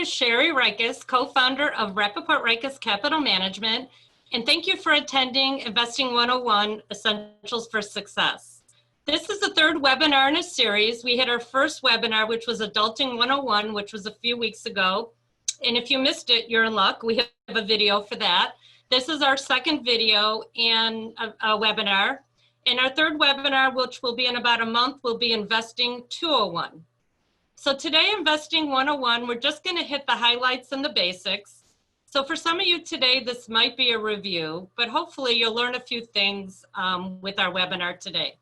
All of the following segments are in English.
is Sherry Reiches, co-founder of Rappaport Reiches Capital Management, and thank you for attending Investing 101 Essentials for Success. This is the third webinar in a series. We had our first webinar, which was Adulting 101, which was a few weeks ago. And if you missed it, you're in luck. We have a video for that. This is our second video and a webinar. And our third webinar, which will be in about a month, will be Investing 201. So today, Investing 101, we're just going to hit the highlights and the basics. So for some of you today, this might be a review, but hopefully you'll learn a few things with our webinar today.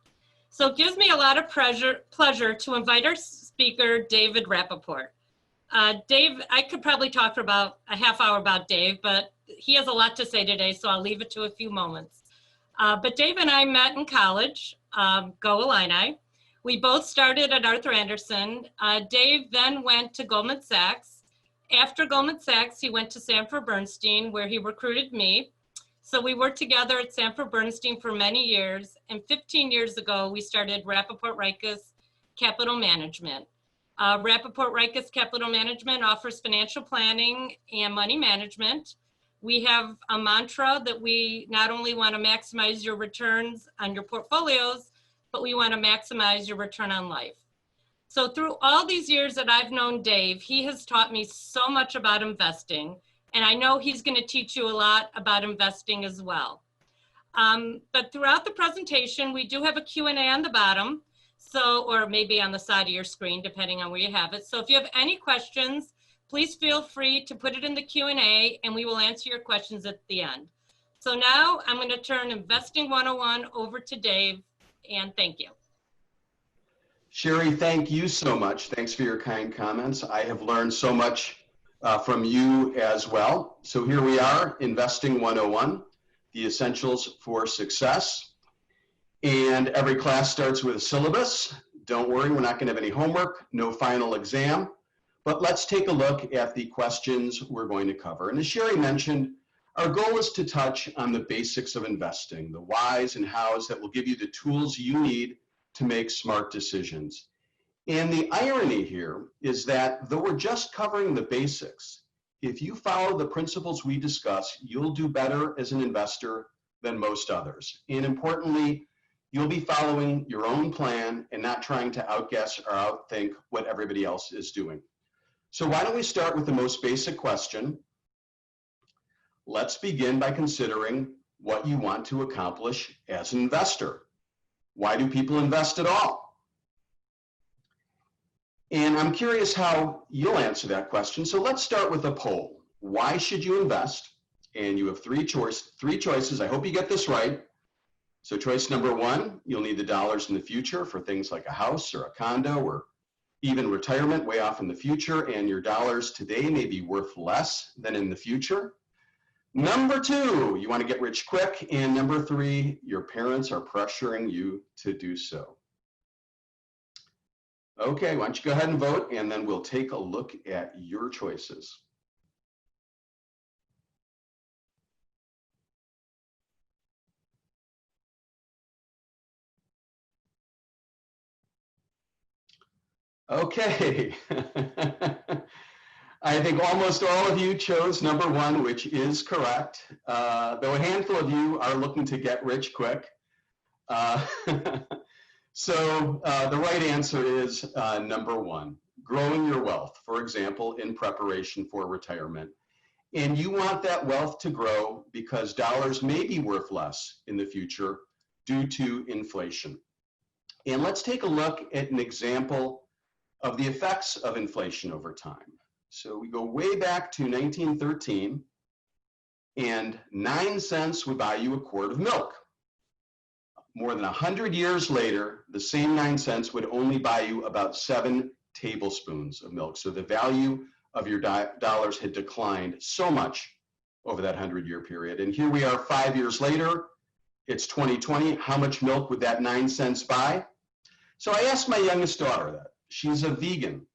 So it gives me a lot of pleasure to invite our speaker, David Rappaport. Dave, I could probably talk for about a half hour about Dave, but he has a lot to say today, so I'll leave it to a few moments. But Dave and I met in college, Go Illini. We both started at Arthur Andersen. Dave then went to Goldman Sachs. After Goldman Sachs, he went to Sanford Bernstein, where he recruited me. So we worked together at Sanford Bernstein for many years. And 15 years ago, we started Rappaport Reiches Capital Management. Rappaport Reiches Capital Management offers financial planning and money management. We have a mantra that we not only want to maximize your returns on your portfolios, but we want to maximize your return on life. So through all these years that I've known Dave, he has taught me so much about investing, and I know he's going to teach you a lot about investing as well. But throughout the presentation, we do have a Q&A on the bottom, so, or maybe on the side of your screen, depending on where you have it. So if you have any questions, please feel free to put it in the Q&A, and we will answer your questions at the end. So now I'm going to turn Investing 101 over to Dave. And thank you. Sherry, thank you so much. Thanks for your kind comments. I have learned so much from you as well. So here we are, Investing 101, the essentials for success. And every class starts with a syllabus. Don't worry, we're not going to have any homework, no final exam. But let's take a look at the questions we're going to cover. And as Sherry mentioned, our goal is to touch on the basics of investing, the whys and hows that will give you the tools you need to make smart decisions. And the irony here is that though we're just covering the basics, if you follow the principles we discuss, you'll do better as an investor than most others. And importantly, you'll be following your own plan and not trying to outguess or outthink what everybody else is doing. So why don't we start with the most basic question? Let's begin by considering what you want to accomplish as an investor. Why do people invest at all? And I'm curious how you'll answer that question. So let's start with a poll. Why should you invest? And you have three choices. I hope you get this right. So choice number one, you'll need the dollars in the future for things like a house or a condo or even retirement way off in the future, and your dollars today may be worth less than in the future. Number two, you want to get rich quick. And number three, your parents are pressuring you to do so. Okay, why don't you go ahead and vote, and then we'll take a look at your choices. Okay. I think almost all of you chose number one, which is correct, though a handful of you are looking to get rich quick. So the right answer is number one, growing your wealth, for example, in preparation for retirement. And you want that wealth to grow because dollars may be worth less in the future due to inflation. And let's take a look at an example of the effects of inflation over time. So we go way back to 1913, and 9 cents would buy you a quart of milk. More than 100 years later, the same 9 cents would only buy you about 7 tablespoons of milk. So the value of your dollars had declined so much over that 100-year period. And here we are 5 years later, it's 2020. How much milk would that 9 cents buy? So I asked my youngest daughter that. She's a vegan.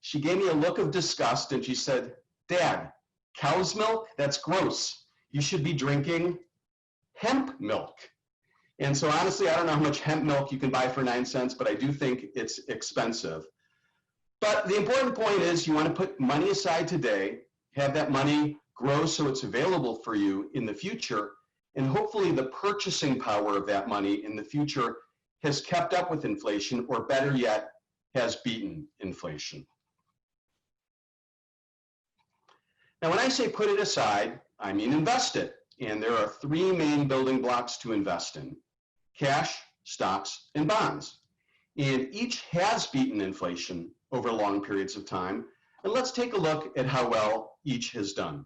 She gave me a look of disgust and she said, "Dad, cow's milk? That's gross. You should be drinking hemp milk." And so honestly, I don't know how much hemp milk you can buy for 9 cents, but I do think it's expensive. But the important point is you want to put money aside today, have that money grow so it's available for you in the future, and hopefully the purchasing power of that money in the future has kept up with inflation, or better yet, has beaten inflation. Now, when I say put it aside, I mean invest it. And there are three main building blocks to invest in: cash, stocks, and bonds. And each has beaten inflation over long periods of time. And let's take a look at how well each has done.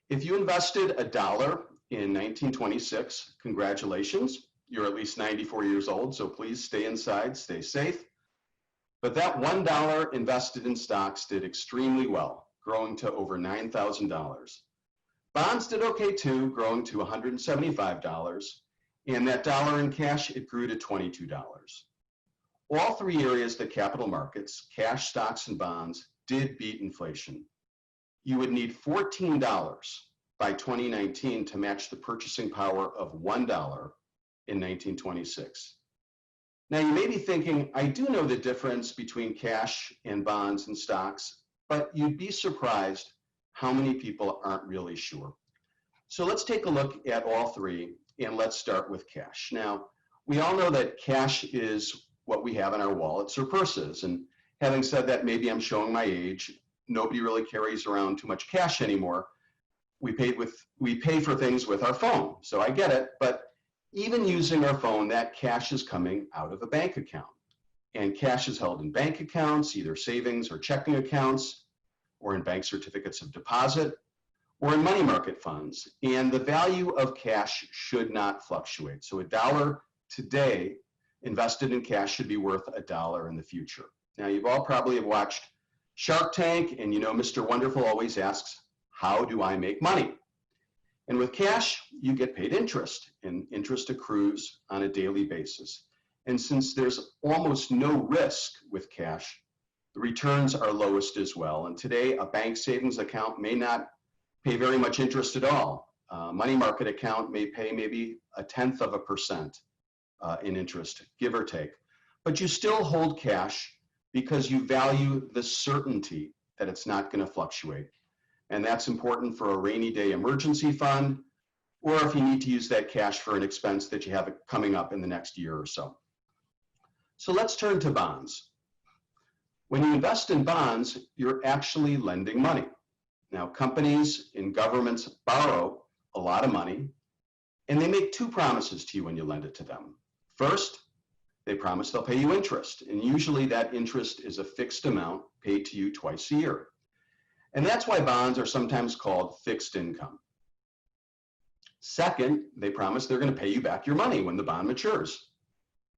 If you invested $1 in 1926, congratulations, you're at least 94 years old, so please stay inside, stay safe. But that $1 invested in stocks did extremely well, growing to over $9,000. Bonds did okay too, growing to $175. And that dollar in cash, it grew to $22. All three areas, the capital markets, cash, stocks, and bonds, did beat inflation. You would need $14 by 2019 to match the purchasing power of $1 in 1926. Now you may be thinking, I do know the difference between cash and bonds and stocks, but you'd be surprised how many people aren't really sure. So let's take a look at all three, and let's start with cash. Now, we all know that cash is what we have in our wallets or purses. And having said that, maybe I'm showing my age. Nobody really carries around too much cash anymore. We pay for things with our phone, so I get it. But even using our phone, that cash is coming out of a bank account. And cash is held in bank accounts, either savings or checking accounts, or in bank certificates of deposit, or in money market funds. And the value of cash should not fluctuate. So $1 today invested in cash should be worth $1 in the future. Now, you've all probably have watched Shark Tank, and you know Mr. Wonderful always asks, how do I make money? And with cash, you get paid interest, and interest accrues on a daily basis. And since there's almost no risk with cash, the returns are lowest as well. And today, a bank savings account may not pay very much interest at all. Money market account may pay maybe 0.1% in interest, give or take. But you still hold cash because you value the certainty that it's not going to fluctuate. And that's important for a rainy day emergency fund, or if you need to use that cash for an expense that you have coming up in the next year or so. So let's turn to bonds. When you invest in bonds, you're actually lending money. Now, companies and governments borrow a lot of money, and they make two promises to you when you lend it to them. First, they promise they'll pay you interest, and usually that interest is a fixed amount paid to you twice a year. And that's why bonds are sometimes called fixed income. Second, they promise they're going to pay you back your money when the bond matures.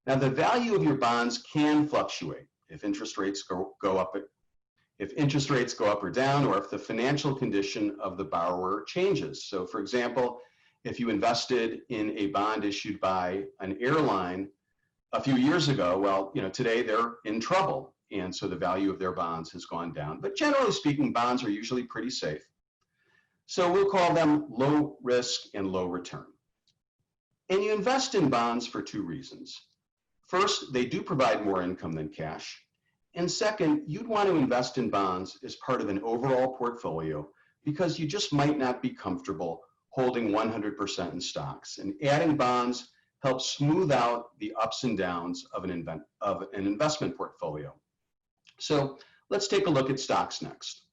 Now, the value of your bonds can fluctuate if interest rates go up or down, or if the financial condition of the borrower changes. So, for example, if you invested in a bond issued by an airline a few years ago, well, today they're in trouble, and so the value of their bonds has gone down. But generally speaking, bonds are usually pretty safe. So we'll call them low risk and low return. And you invest in bonds for two reasons. First, they do provide more income than cash. And second, you'd want to invest in bonds as part of an overall portfolio because you just might not be comfortable holding 100% in stocks. And adding bonds helps smooth out the ups and downs of an investment portfolio. So let's take a look at stocks next.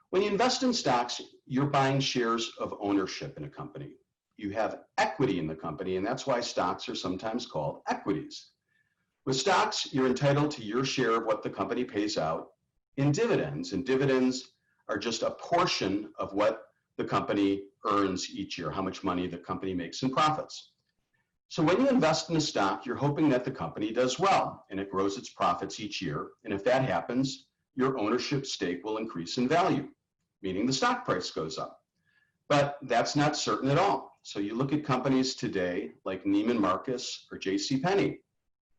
When you invest in stocks, you're buying shares of ownership in a company. You have equity in the company, and that's why stocks are sometimes called equities. With stocks, you're entitled to your share of what the company pays out in dividends, and dividends are just a portion of what the company earns each year, how much money the company makes in profits. So when you invest in a stock, you're hoping that the company does well and it grows its profits each year. And if that happens, your ownership stake will increase in value, meaning the stock price goes up. But that's not certain at all. So you look at companies today like Neiman Marcus or JCPenney,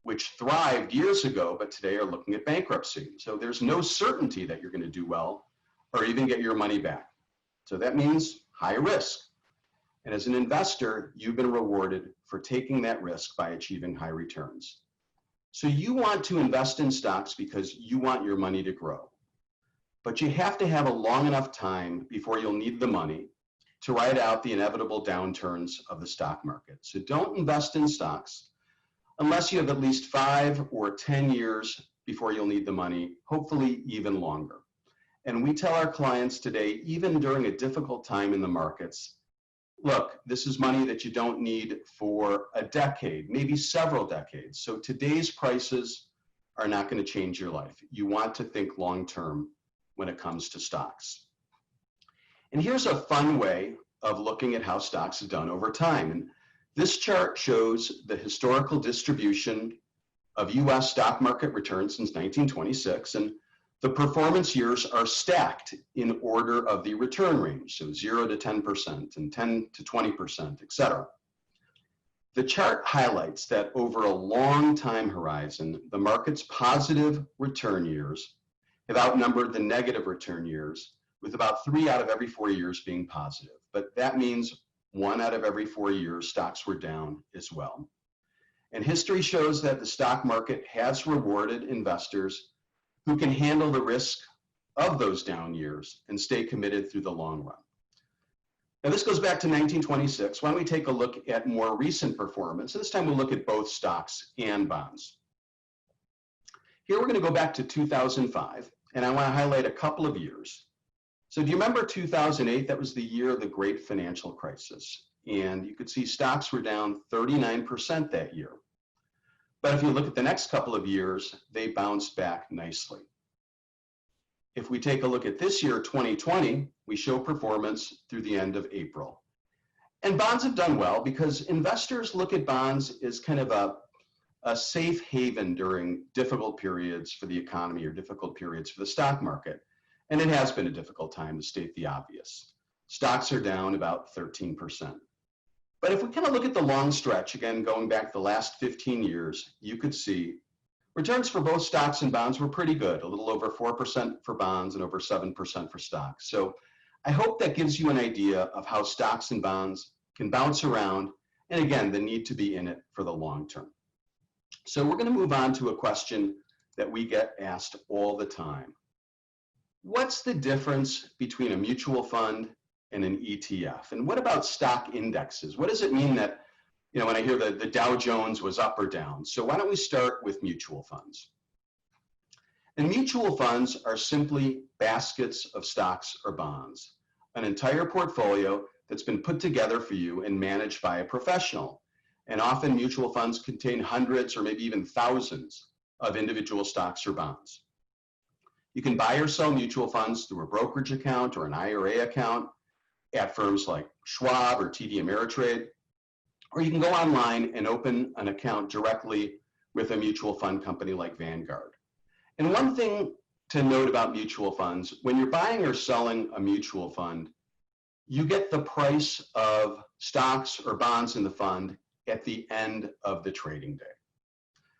which thrived years ago, but today are looking at bankruptcy. So there's no certainty that you're going to do well or even get your money back. So that means high risk. And as an investor, you've been rewarded for taking that risk by achieving high returns. So you want to invest in stocks because you want your money to grow. But you have to have a long enough time before you'll need the money to ride out the inevitable downturns of the stock market. So don't invest in stocks unless you have at least 5 or 10 years before you'll need the money, hopefully even longer. And we tell our clients today, even during a difficult time in the markets, look, this is money that you don't need for a decade, maybe several decades. So today's prices are not going to change your life. You want to think long-term when it comes to stocks. And here's a fun way of looking at how stocks have done over time. And this chart shows the historical distribution of US stock market returns since 1926. And the performance years are stacked in order of the return range, so 0 to 10% and 10 to 20%, et cetera. The chart highlights that over a long time horizon, the market's positive return years have outnumbered the negative return years, with about 3 out of every 4 years being positive. But that means 1 out of every 4 years, stocks were down as well. And history shows that the stock market has rewarded investors who can handle the risk of those down years and stay committed through the long run. Now this goes back to 1926. Why don't we take a look at more recent performance? This time we'll look at both stocks and bonds. Here we're going to go back to 2005, and I want to highlight a couple of years. So do you remember 2008? That was the year of the great financial crisis. And you could see stocks were down 39% that year. But if you look at the next couple of years, they bounced back nicely. If we take a look at this year, 2020, we show performance through the end of April. And bonds have done well because investors look at bonds as kind of a safe haven during difficult periods for the economy or difficult periods for the stock market. And it has been a difficult time, to state the obvious. Stocks are down about 13%. But if we kind of look at the long stretch, again, going back the last 15 years, you could see returns for both stocks and bonds were pretty good, a little over 4% for bonds and over 7% for stocks. So I hope that gives you an idea of how stocks and bonds can bounce around, and again, the need to be in it for the long term. So we're going to move on to a question that we get asked all the time. What's the difference between a mutual fund and an ETF? And what about stock indexes? What does it mean that, when I hear the Dow Jones was up or down? So why don't we start with mutual funds? And mutual funds are simply baskets of stocks or bonds, an entire portfolio that's been put together for you and managed by a professional. And often mutual funds contain hundreds or maybe even thousands of individual stocks or bonds. You can buy or sell mutual funds through a brokerage account or an IRA account at firms like Schwab or TD Ameritrade, or you can go online and open an account directly with a mutual fund company like Vanguard. And one thing to note about mutual funds, when you're buying or selling a mutual fund, you get the price of stocks or bonds in the fund at the end of the trading day.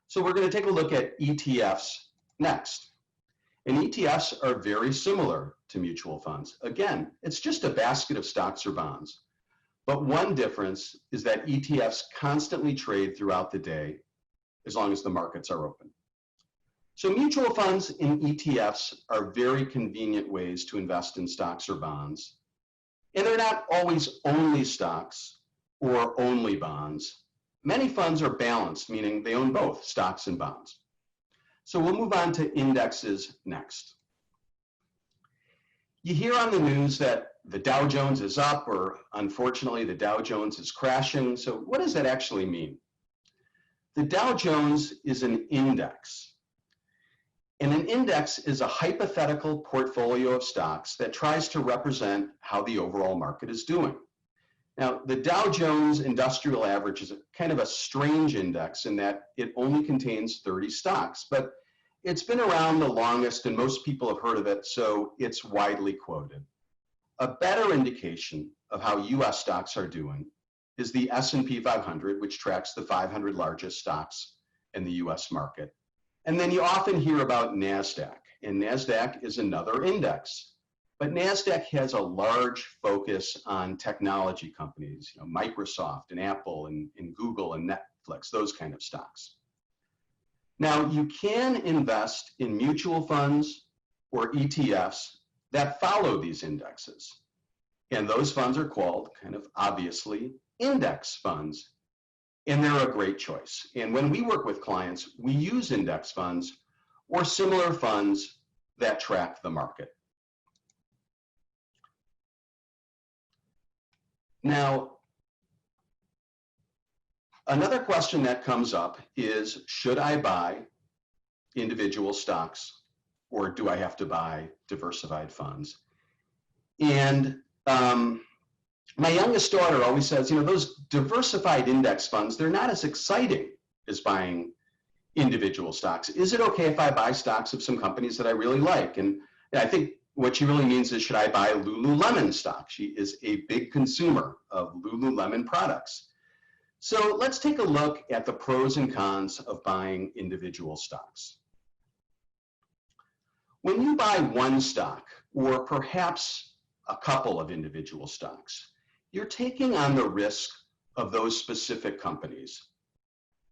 So we're going to take a look at ETFs next. And ETFs are very similar to mutual funds. Again, it's just a basket of stocks or bonds. But one difference is that ETFs constantly trade throughout the day as long as the markets are open. So mutual funds and ETFs are very convenient ways to invest in stocks or bonds. And they're not always only stocks or only bonds. Many funds are balanced, meaning they own both stocks and bonds. So we'll move on to indexes next. You hear on the news that the Dow Jones is up, or unfortunately the Dow Jones is crashing. So what does that actually mean? The Dow Jones is an index. And an index is a hypothetical portfolio of stocks that tries to represent how the overall market is doing. Now, the Dow Jones Industrial Average is kind of a strange index in that it only contains 30 stocks, but it's been around the longest and most people have heard of it, so it's widely quoted. A better indication of how US stocks are doing is the S&P 500, which tracks the 500 largest stocks in the US market. And then you often hear about NASDAQ, and NASDAQ is another index. But NASDAQ has a large focus on technology companies, Microsoft and Apple and Google and Netflix, those kind of stocks. Now, you can invest in mutual funds or ETFs that follow these indexes. And those funds are called, kind of obviously, index funds. And they're a great choice. And when we work with clients, we use index funds or similar funds that track the market. Now, another question that comes up is, should I buy individual stocks or do I have to buy diversified funds? And my youngest daughter always says, you know, those diversified index funds, they're not as exciting as buying individual stocks. Is it okay if I buy stocks of some companies that I really like? And I think what she really means is, should I buy Lululemon stock? She is a big consumer of Lululemon products. So let's take a look at the pros and cons of buying individual stocks. When you buy one stock, or perhaps a couple of individual stocks, you're taking on the risk of those specific companies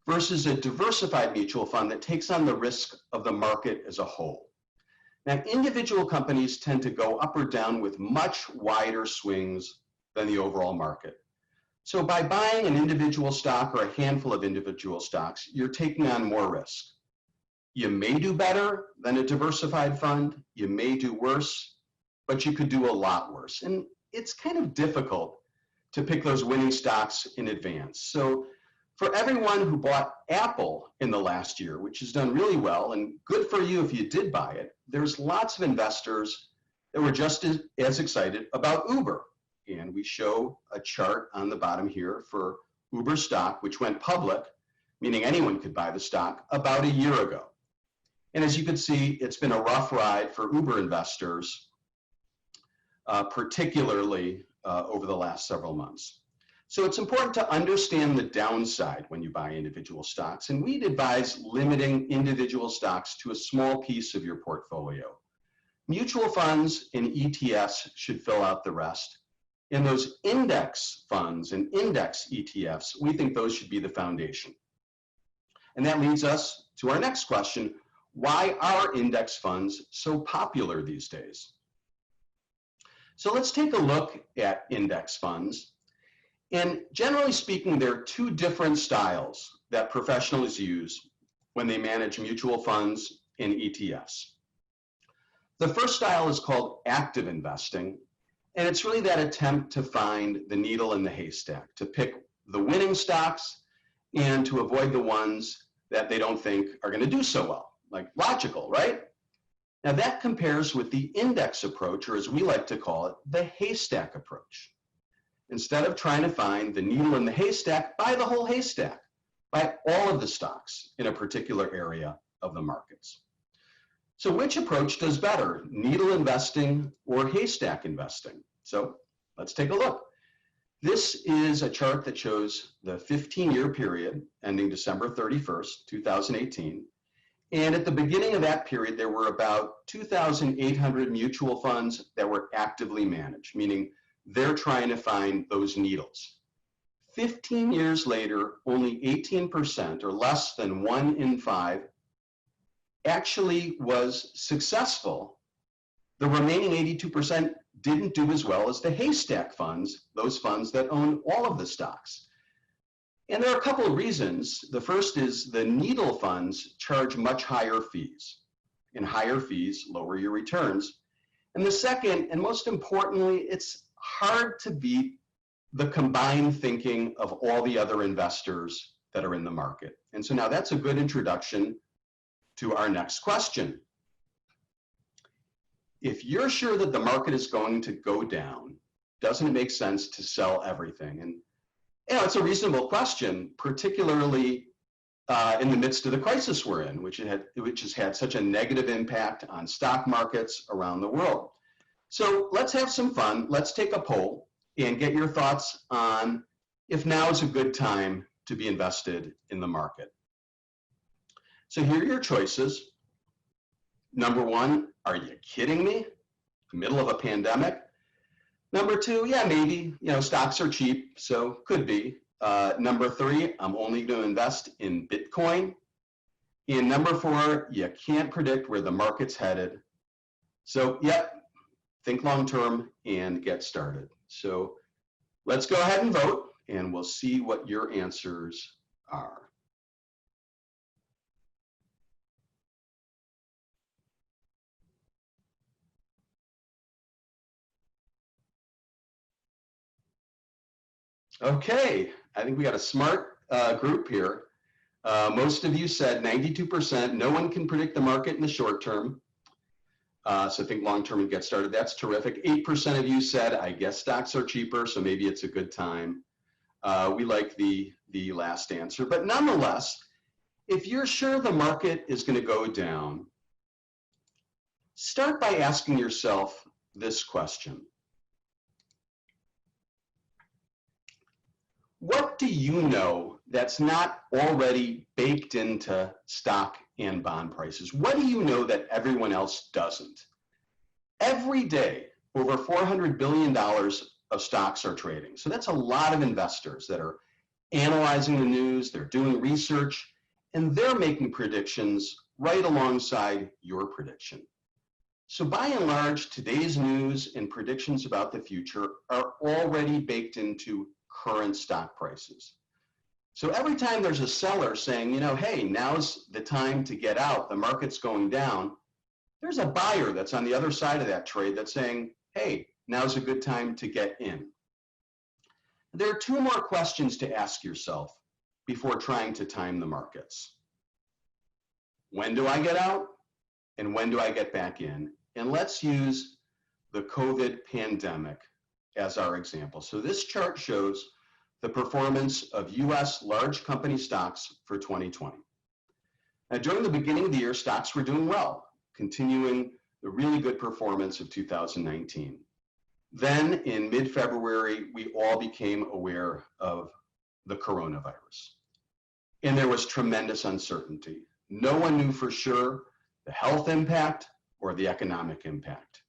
versus a diversified mutual fund that takes on the risk of the market as a whole. Now, individual companies tend to go up or down with much wider swings than the overall market. So by buying an individual stock or a handful of individual stocks, you're taking on more risk. You may do better than a diversified fund, you may do worse, but you could do a lot worse. And it's kind of difficult to pick those winning stocks in advance. So for everyone who bought Apple in the last year, which has done really well, and good for you if you did buy it, there's lots of investors that were just as excited about Uber. And we show a chart on the bottom here for Uber stock, which went public, meaning anyone could buy the stock, about a year ago. And as you can see, it's been a rough ride for Uber investors, particularly over the last several months. So it's important to understand the downside when you buy individual stocks, and we'd advise limiting individual stocks to a small piece of your portfolio. Mutual funds and ETFs should fill out the rest. And those index funds and index ETFs, we think those should be the foundation. And that leads us to our next question: why are index funds so popular these days? So let's take a look at index funds. And generally speaking, there are two different styles that professionals use when they manage mutual funds and ETFs. The first style is called active investing, and it's really that attempt to find the needle in the haystack, to pick the winning stocks and to avoid the ones that they don't think are going to do so well. Like logical, right? Now that compares with the index approach, or as we like to call it, the haystack approach. Instead of trying to find the needle in the haystack, buy the whole haystack. Buy all of the stocks in a particular area of the markets. So which approach does better, needle investing or haystack investing? So let's take a look. This is a chart that shows the 15-year period ending December 31st, 2018. And at the beginning of that period, there were about 2,800 mutual funds that were actively managed, meaning they're trying to find those needles. 15 years later, only 18%, or less than 1 in 5, actually was successful. The remaining 82% didn't do as well as the haystack funds, those funds that own all of the stocks. And there are a couple of reasons. The first is the needle funds charge much higher fees, and higher fees lower your returns. And the second, and most importantly, it's hard to beat the combined thinking of all the other investors that are in the market. And so now that's a good introduction to our next question. If you're sure that the market is going to go down, doesn't it make sense to sell everything? And you know, it's a reasonable question, particularly in the midst of the crisis we're in, which has had such a negative impact on stock markets around the world. So let's have some fun. Let's take a poll and get your thoughts on if now is a good time to be invested in the market. So here are your choices. Number 1, are you kidding me? Middle of a pandemic. Number 2, yeah, maybe, you know, stocks are cheap, so could be. Number 3, I'm only going to invest in Bitcoin. And number 4, you can't predict where the market's headed. So, yep, think long term and get started. So let's go ahead and vote, and we'll see what your answers are. Okay, I think we got a smart group here. Most of you said 92%, no one can predict the market in the short term. So think long term and get started. That's terrific. 8% of you said, I guess stocks are cheaper, so maybe it's a good time. We like the last answer. But nonetheless, if you're sure the market is going to go down, start by asking yourself this question. What do you know that's not already baked into stock and bond prices? What do you know that everyone else doesn't? Every day, over $400 billion of stocks are trading. So that's a lot of investors that are analyzing the news, they're doing research, and they're making predictions right alongside your prediction. So by and large, today's news and predictions about the future are already baked into current stock prices. So every time there's a seller saying, you know, hey, now's the time to get out, the market's going down, there's a buyer that's on the other side of that trade that's saying, hey, now's a good time to get in. There are 2 more questions to ask yourself before trying to time the markets. When do I get out? And when do I get back in? And let's use the COVID pandemic as our example. So this chart shows the performance of US large company stocks for 2020. Now, during the beginning of the year, stocks were doing well, continuing the really good performance of 2019. Then in mid-February, we all became aware of the coronavirus. And there was tremendous uncertainty. No one knew for sure the health impact or the economic impact.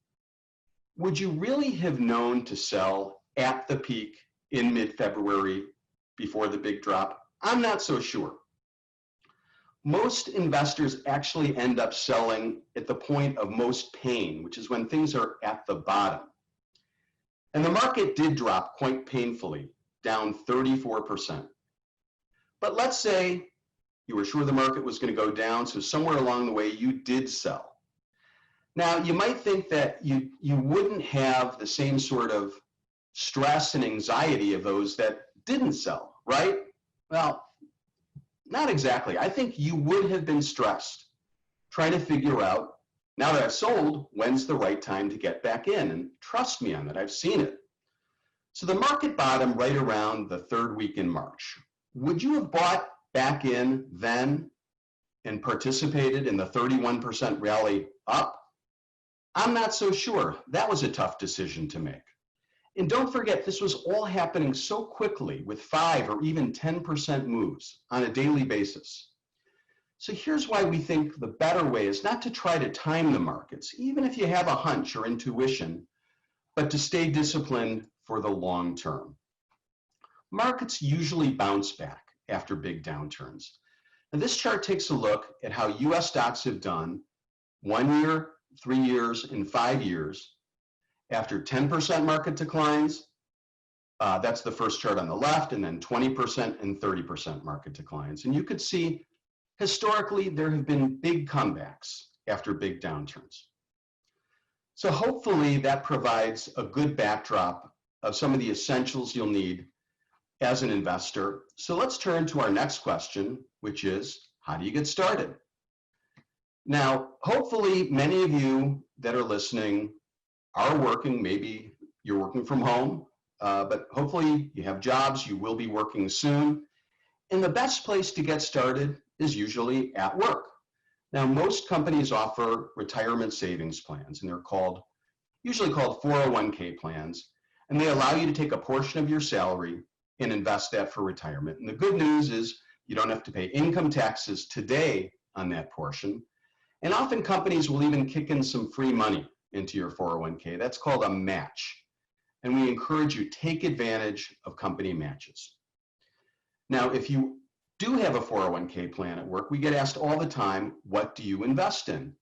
Would you really have known to sell at the peak in mid-February before the big drop? I'm not so sure. Most investors actually end up selling at the point of most pain, which is when things are at the bottom. And the market did drop quite painfully, down 34%. But let's say you were sure the market was going to go down, so somewhere along the way you did sell. Now, you might think that you wouldn't have the same sort of stress and anxiety of those that didn't sell, right? Well, not exactly. I think you would have been stressed trying to figure out, now that I've sold, when's the right time to get back in? And trust me on that, I've seen it. So the market bottomed right around the 3rd week in March. Would you have bought back in then and participated in the 31% rally up? I'm not so sure. That was a tough decision to make. And don't forget, this was all happening so quickly with 5 or even 10% moves on a daily basis. So here's why we think the better way is not to try to time the markets, even if you have a hunch or intuition, but to stay disciplined for the long term. Markets usually bounce back after big downturns. And this chart takes a look at how US stocks have done 1 year, 3 years, and 5 years after 10% market declines. That's the first chart on the left, and then 20% and 30% market declines. And you could see historically there have been big comebacks after big downturns. So hopefully that provides a good backdrop of some of the essentials you'll need as an investor. So let's turn to our next question, which is, how do you get started? Now, hopefully many of you that are listening are working. Maybe you're working from home, but hopefully you have jobs, you will be working soon. And the best place to get started is usually at work. Now, most companies offer retirement savings plans, and they're usually called 401k plans, and they allow you to take a portion of your salary and invest that for retirement. And the good news is you don't have to pay income taxes today on that portion. And often companies will even kick in some free money into your 401k. That's called a match. And we encourage you, take advantage of company matches. Now, if you do have a 401k plan at work, we get asked all the time, what do you invest in?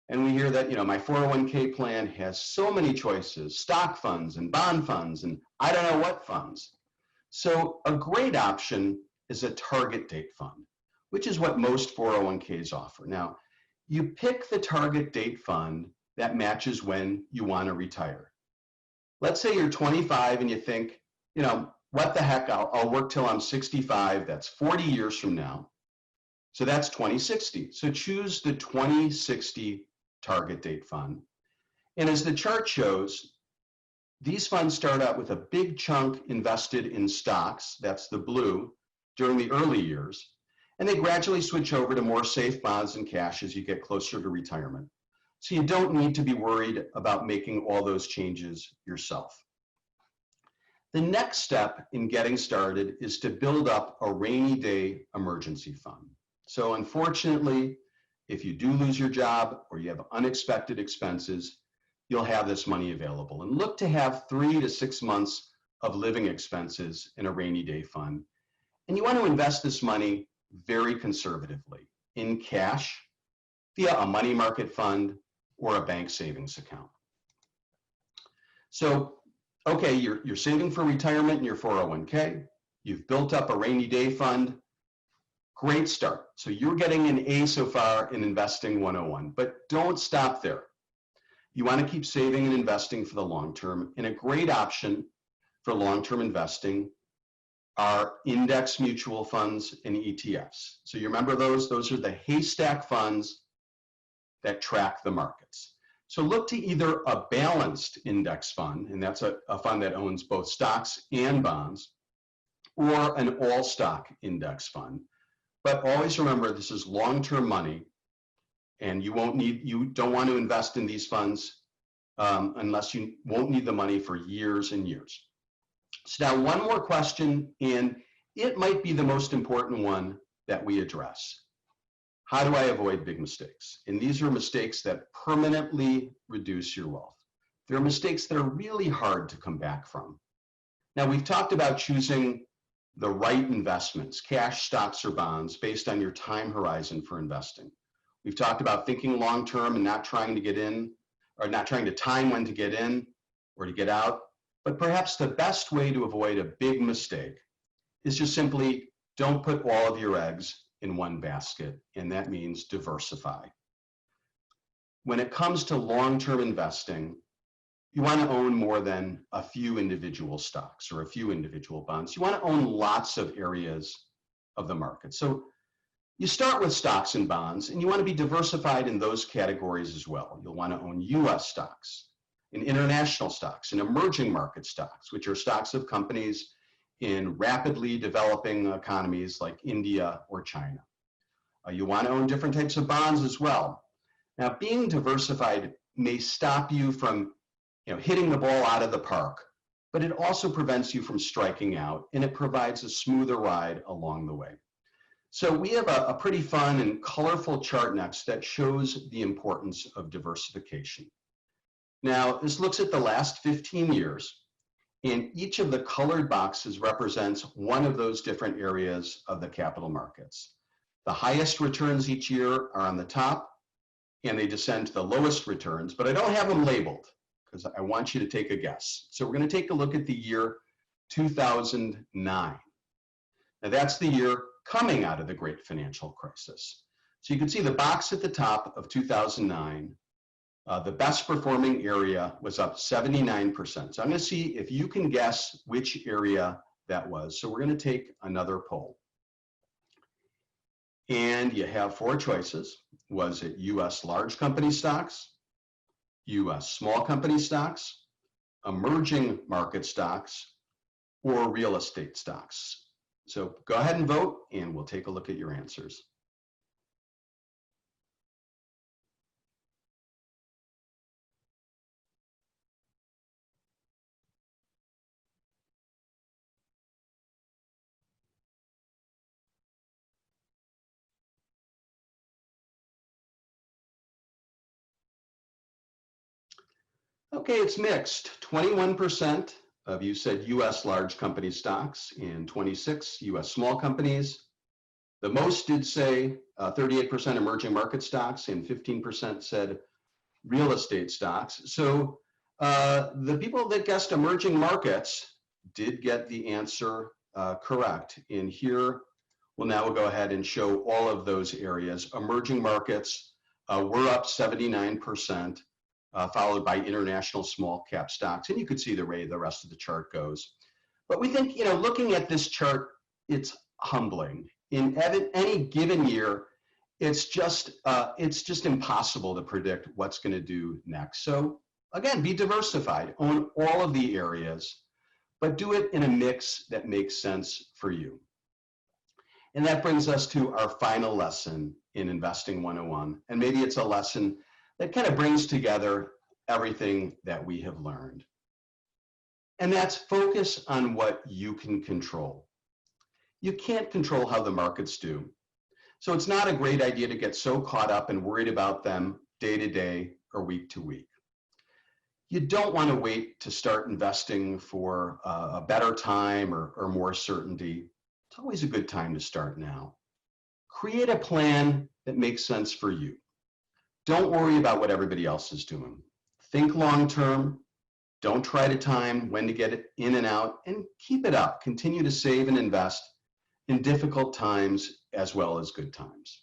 And we hear that, my 401k plan has so many choices, stock funds and bond funds, and I don't know what funds. So a great option is a target date fund, which is what most 401ks offer. Now, you pick the target date fund that matches when you want to retire. Let's say you're 25 and you think, what the heck, I'll work till I'm 65. That's 40 years from now. So that's 2060. So choose the 2060 target date fund. And as the chart shows, these funds start out with a big chunk invested in stocks, that's the blue, during the early years, and they gradually switch over to more safe bonds and cash as you get closer to retirement. So you don't need to be worried about making all those changes yourself. The next step in getting started is to build up a rainy day emergency fund. So unfortunately, if you do lose your job or you have unexpected expenses, you'll have this money available. And look to have 3 to 6 months of living expenses in a rainy day fund. And you want to invest this money very conservatively in cash, via a money market fund, or a bank savings account. So, okay, you're saving for retirement in your 401k. You've built up a rainy day fund. Great start. So you're getting an A so far in Investing 101, but don't stop there. You want to keep saving and investing for the long term, and a great option for long-term investing are index mutual funds and ETFs. So you remember those? Those are the Haystack funds that track the markets. So look to either a balanced index fund, and that's a fund that owns both stocks and bonds, or an all-stock index fund. But always remember, this is long-term money, and you don't want to invest in these funds unless you won't need the money for years and years. So now one more question, and it might be the most important one that we address. How do I avoid big mistakes? And these are mistakes that permanently reduce your wealth. They're mistakes that are really hard to come back from. Now, we've talked about choosing the right investments, cash, stocks, or bonds, based on your time horizon for investing. We've talked about thinking long-term and not trying to get in, or not trying to time when to get in or to get out. But perhaps the best way to avoid a big mistake is just simply don't put all of your eggs in one basket, and that means diversify. When it comes to long-term investing, you want to own more than a few individual stocks or a few individual bonds. You want to own lots of areas of the market. So you start with stocks and bonds, and you want to be diversified in those categories as well. You'll want to own US stocks, and international stocks, and emerging market stocks, which are stocks of companies in rapidly developing economies like India or China. You want to own different types of bonds as well. Now, being diversified may stop you from hitting the ball out of the park, but it also prevents you from striking out, and it provides a smoother ride along the way. So we have a pretty fun and colorful chart next that shows the importance of diversification. Now, this looks at the last 15 years, and each of the colored boxes represents one of those different areas of the capital markets. The highest returns each year are on the top, and they descend to the lowest returns, but I don't have them labeled because I want you to take a guess. So we're going to take a look at the year 2009. Now that's the year coming out of the great financial crisis. So you can see the box at the top of 2009, the best performing area was up 79%. So I'm going to see if you can guess which area that was. So we're going to take another poll. And you have 4 choices. Was it US large company stocks, US small company stocks, emerging market stocks, or real estate stocks? So go ahead and vote, and we'll take a look at your answers. Okay, it's mixed. 21% of you said US large company stocks, and 26 US small companies. The most did say 38% emerging market stocks and 15% said real estate stocks. So the people that guessed emerging markets did get the answer correct. And here, we'll go ahead and show all of those areas. Emerging markets were up 79%, followed by international small cap stocks. And you could see the way the rest of the chart goes. But we think, looking at this chart, it's humbling. In any given year, it's just impossible to predict what's going to do next. So again, be diversified, own all of the areas, but do it in a mix that makes sense for you. And that brings us to our final lesson in Investing 101. And maybe it's a lesson that kind of brings together everything that we have learned. And that's focus on what you can control. You can't control how the markets do. So it's not a great idea to get so caught up and worried about them day to day or week to week. You don't want to wait to start investing for a better time or more certainty. It's always a good time to start now. Create a plan that makes sense for you. Don't worry about what everybody else is doing. Think long term. Don't try to time when to get it in and out, and keep it up. Continue to save and invest in difficult times as well as good times.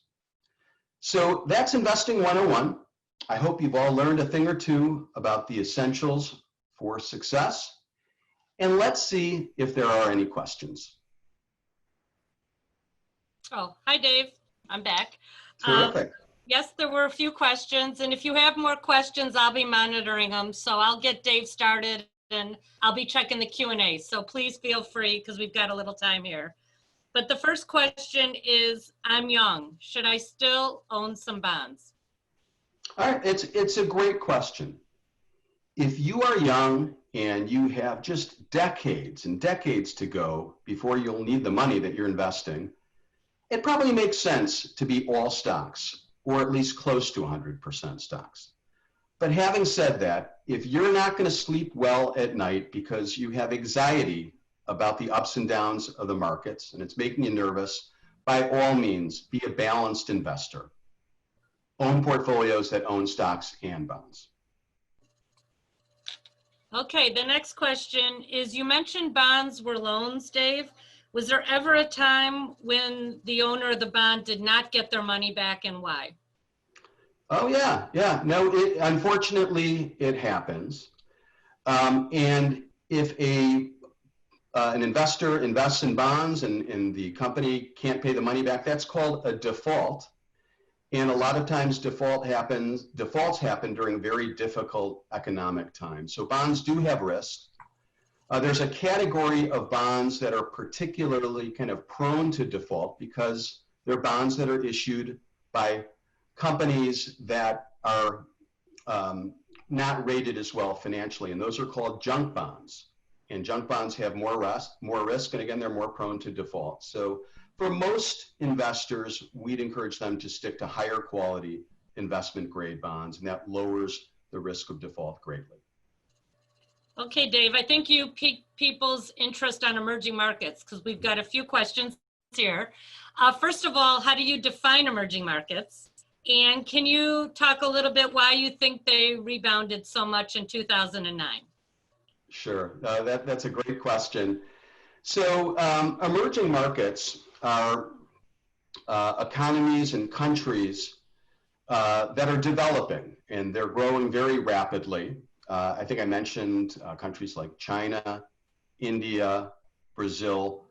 So that's Investing 101. I hope you've all learned a thing or two about the essentials for success. And let's see if there are any questions. Oh, hi, Dave. I'm back. Terrific. Yes, there were a few questions. And if you have more questions, I'll be monitoring them. So I'll get Dave started and I'll be checking the Q&A. So please feel free because we've got a little time here. But the first question is, I'm young. Should I still own some bonds? All right, it's a great question. If you are young and you have just decades and decades to go before you'll need the money that you're investing, it probably makes sense to be all stocks, or at least close to 100% stocks. But having said that, if you're not going to sleep well at night because you have anxiety about the ups and downs of the markets and it's making you nervous, by all means, be a balanced investor. Own portfolios that own stocks and bonds. Okay, the next question is, you mentioned bonds were loans, Dave. Was there ever a time when the owner of the bond did not get their money back, and why? Oh yeah. No, unfortunately, it happens. And if an investor invests in bonds and the company can't pay the money back, that's called a default. And a lot of times defaults happen during very difficult economic times. So bonds do have risk. There's a category of bonds that are particularly kind of prone to default because they're bonds that are issued by companies that are not rated as well financially. And those are called junk bonds. And junk bonds have more risk, and again, they're more prone to default. So for most investors, we'd encourage them to stick to higher quality investment grade bonds, and that lowers the risk of default greatly. Okay, Dave, I think you piqued people's interest on emerging markets because we've got a few questions here. First of all, how do you define emerging markets? And can you talk a little bit why you think they rebounded so much in 2009? Sure, that's a great question. So emerging markets are economies and countries that are developing, and they're growing very rapidly. I think I mentioned countries like China, India, Brazil,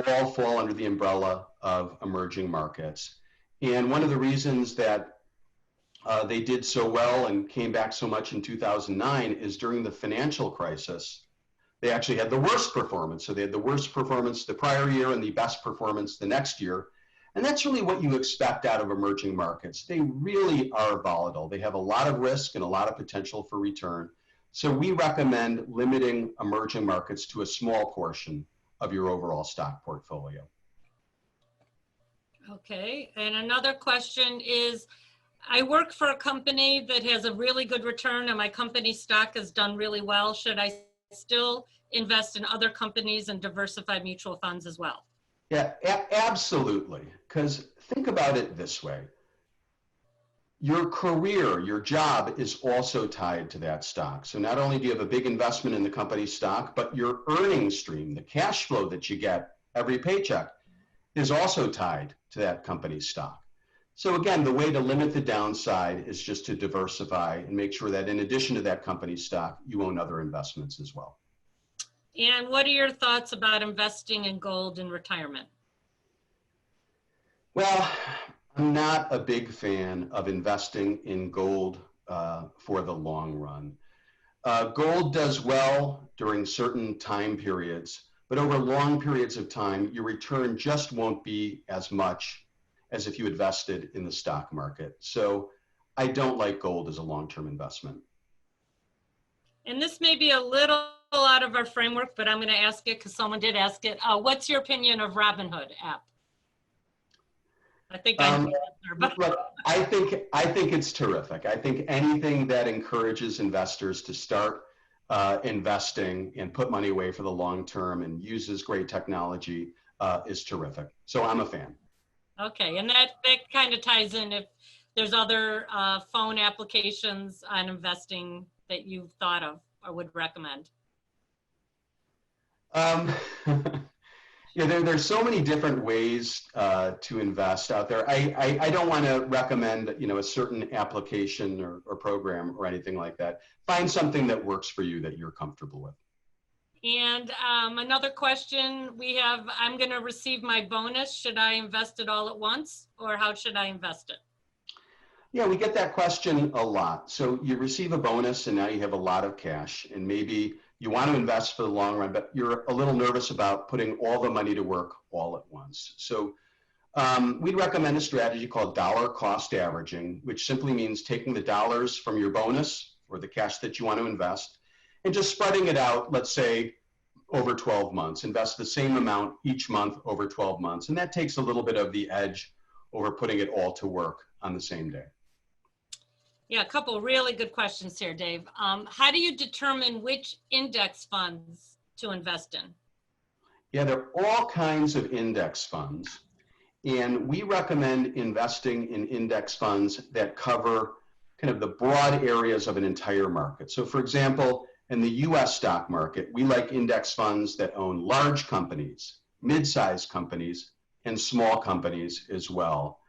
all fall under the umbrella of emerging markets. And one of the reasons that they did so well and came back so much in 2009 is during the financial crisis, they actually had the worst performance. So they had the worst performance the prior year and the best performance the next year. And that's really what you expect out of emerging markets. They really are volatile. They have a lot of risk and a lot of potential for return. So we recommend limiting emerging markets to a small portion of your overall stock portfolio. Okay, and another question is, I work for a company that has a really good return and my company stock has done really well. Should I still invest in other companies and diversify mutual funds as well? Yeah, absolutely. Because think about it this way. Your career, your job is also tied to that stock. So not only do you have a big investment in the company's stock, but your earning stream, the cash flow that you get every paycheck, is also tied to that company's stock. So again, the way to limit the downside is just to diversify and make sure that in addition to that company's stock, you own other investments as well. And what are your thoughts about investing in gold in retirement? Well, I'm not a big fan of investing in gold for the long run. Gold does well during certain time periods, but over long periods of time, your return just won't be as much as if you invested in the stock market. So I don't like gold as a long-term investment. And this may be a little out of our framework, but I'm going to ask it because someone did ask it. What's your opinion of Robinhood app? I think I know the answer, but Look, I think it's terrific. I think anything that encourages investors to start investing and put money away for the long term and uses great technology is terrific. So I'm a fan. okay. And that kind of ties in if there's other phone applications on investing that you've thought of or would recommend. Um, Yeah, there's so many different ways to invest out there. I don't want to recommend, a certain application or program or anything like that. Find something that works for you that you're comfortable with. And another question we have, I'm going to receive my bonus. Should I invest it all at once or how should I invest it? Yeah, we get that question a lot. So you receive a bonus and now you have a lot of cash and maybe you want to invest for the long run, but you're a little nervous about putting all the money to work all at once. So we'd recommend a strategy called dollar cost averaging, which simply means taking the dollars from your bonus or the cash that you want to invest and just spreading it out, let's say, over 12 months. Invest the same amount each month over 12 months. And that takes a little bit of the edge over putting it all to work on the same day. Yeah, a couple really good questions here, Dave. How do you determine which index funds to invest in? Yeah, there are all kinds of index funds. And we recommend investing in index funds that cover kind of the broad areas of an entire market. So for example, in the US stock market, we like index funds that own large companies, mid-sized companies, and small companies as well.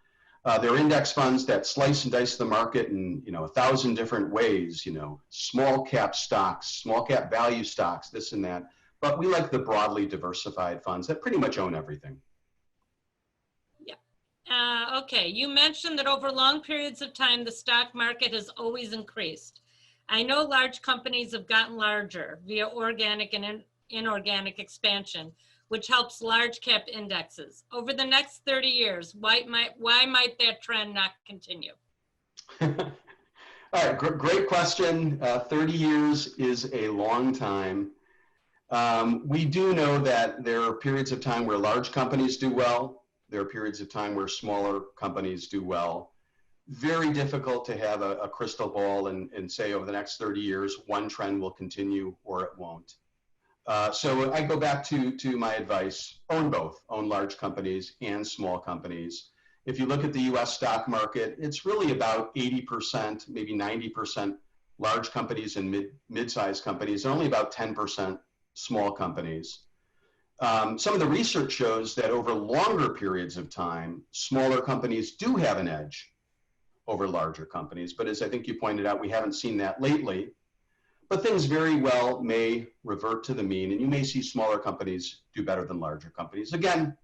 There are index funds that slice and dice the market in 1,000 different ways, small cap stocks, small cap value stocks, this and that. But we like the broadly diversified funds that pretty much own everything. Okay, you mentioned that over long periods of time, the stock market has always increased. I know large companies have gotten larger via organic and inorganic expansion, which helps large cap indexes. Over the next 30 years, why might that trend not continue? All right, great question. 30 years is a long time. We do know that there are periods of time where large companies do well. There are periods of time where smaller companies do well. Very difficult to have a crystal ball and say over the next 30 years, one trend will continue or it won't. So I go back to my advice, own both, own large companies and small companies. If you look at the US stock market, it's really about 80%, maybe 90% large companies and mid-sized companies, and only about 10% small companies. Some of the research shows that over longer periods of time, smaller companies do have an edge over larger companies. But as I think you pointed out, we haven't seen that lately. But things very well may revert to the mean, and you may see smaller companies do better than larger companies. Again,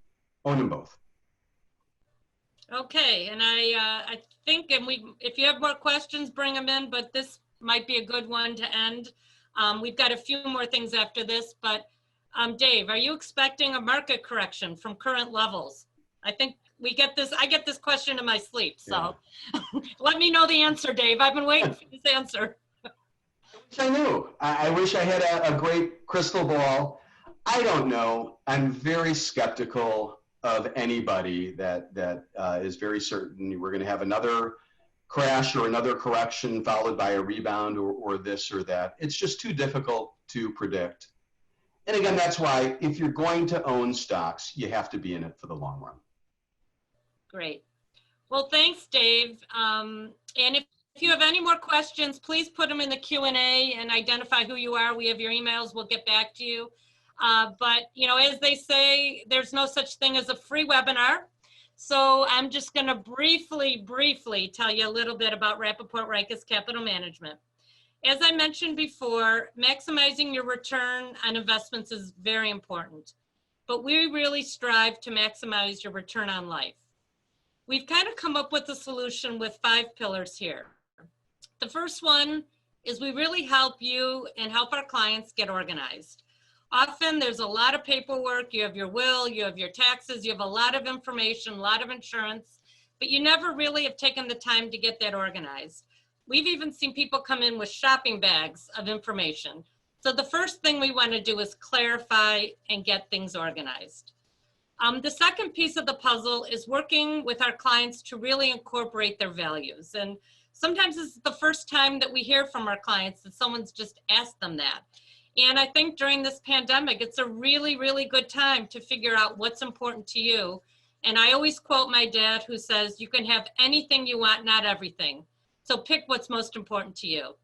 own them both. Okay, and I think, and if you have more questions, bring them in, but this might be a good one to end. We've got a few more things after this, but Dave, are you expecting a market correction from current levels? I think I get this question in my sleep, so yeah. Let me know the answer, Dave. I've been waiting for this answer. I knew. I wish I had a great crystal ball. I don't know. I'm very skeptical of anybody that is very certain we're going to have another crash or another correction followed by a rebound or this or that. It's just too difficult to predict. And again, that's why if you're going to own stocks, you have to be in it for the long run. Great. Well, thanks, Dave. And if you have any more questions, please put them in the Q&A and identify who you are. We have your emails. We'll get back to you. But, you know, as they say, there's no such thing as a free webinar. So I'm just going to briefly tell you a little bit about Rappaport Ricus Capital Management. As I mentioned before, maximizing your return on investments is very important, but we really strive to maximize your return on life. We've kind of come up with a solution with 5 pillars here. The first one is we really help you and help our clients get organized. Often there's a lot of paperwork, you have your will, you have your taxes, you have a lot of information, a lot of insurance, but you never really have taken the time to get that organized. We've even seen people come in with shopping bags of information. So the first thing we want to do is clarify and get things organized. The second piece of the puzzle is working with our clients to really incorporate their values. And sometimes this is the first time that we hear from our clients that someone's just asked them that. And I think during this pandemic, it's a really, really good time to figure out what's important to you. And I always quote my dad who says, you can have anything you want, not everything. So pick what's most important to you.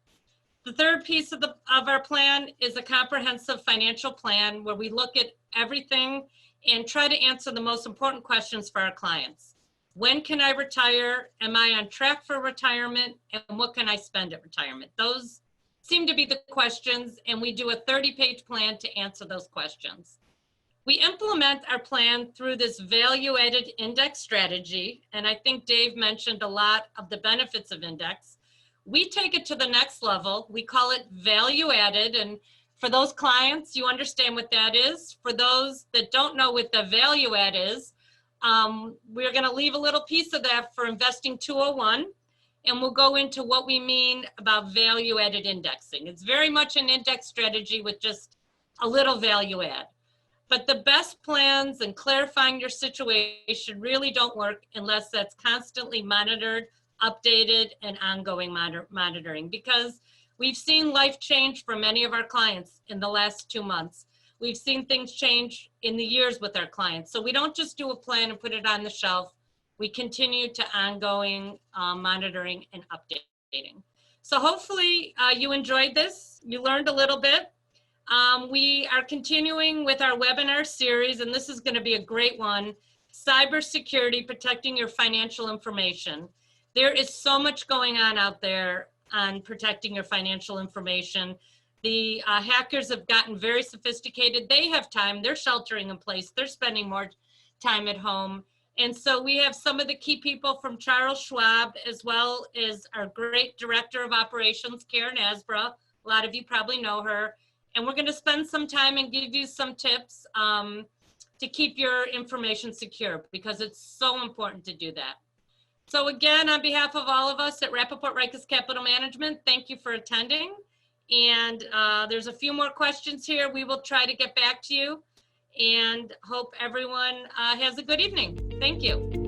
The third piece of our plan is a comprehensive financial plan where we look at everything and try to answer the most important questions for our clients. When can I retire? Am I on track for retirement? And what can I spend at retirement? Those seem to be the questions, and we do a 30-page plan to answer those questions. We implement our plan through this value-added index strategy, and I think Dave mentioned a lot of the benefits of index. We take it to the next level. We call it value-added, and for those clients, you understand what that is. For those that don't know what the value-add is, we're going to leave a little piece of that for Investing101, and we'll go into what we mean about value-added indexing. It's very much an index strategy with just a little value-add. But the best plans and clarifying your situation really don't work unless that's constantly monitored, updated, and ongoing monitoring, because we've seen life change for many of our clients in the last 2 months. We've seen things change in the years with our clients. So we don't just do a plan and put it on the shelf. We continue to ongoing monitoring and updating. So hopefully you enjoyed this. You learned a little bit. We are continuing with our webinar series, and this is going to be a great one, Cybersecurity, Protecting Your Financial Information. There is so much going on out there on protecting your financial information. The hackers have gotten very sophisticated. They have time. They're sheltering in place. They're spending more time at home. And so we have some of the key people from Charles Schwab, as well as our great Director of Operations, Karen Asbra. A lot of you probably know her. And we're going to spend some time and give you some tips to keep your information secure, because it's so important to do that. So again, on behalf of all of us at Rappaport Ricus Capital Management, thank you for attending. And there's a few more questions here. We will try to get back to you, and hope everyone has a good evening. Thank you.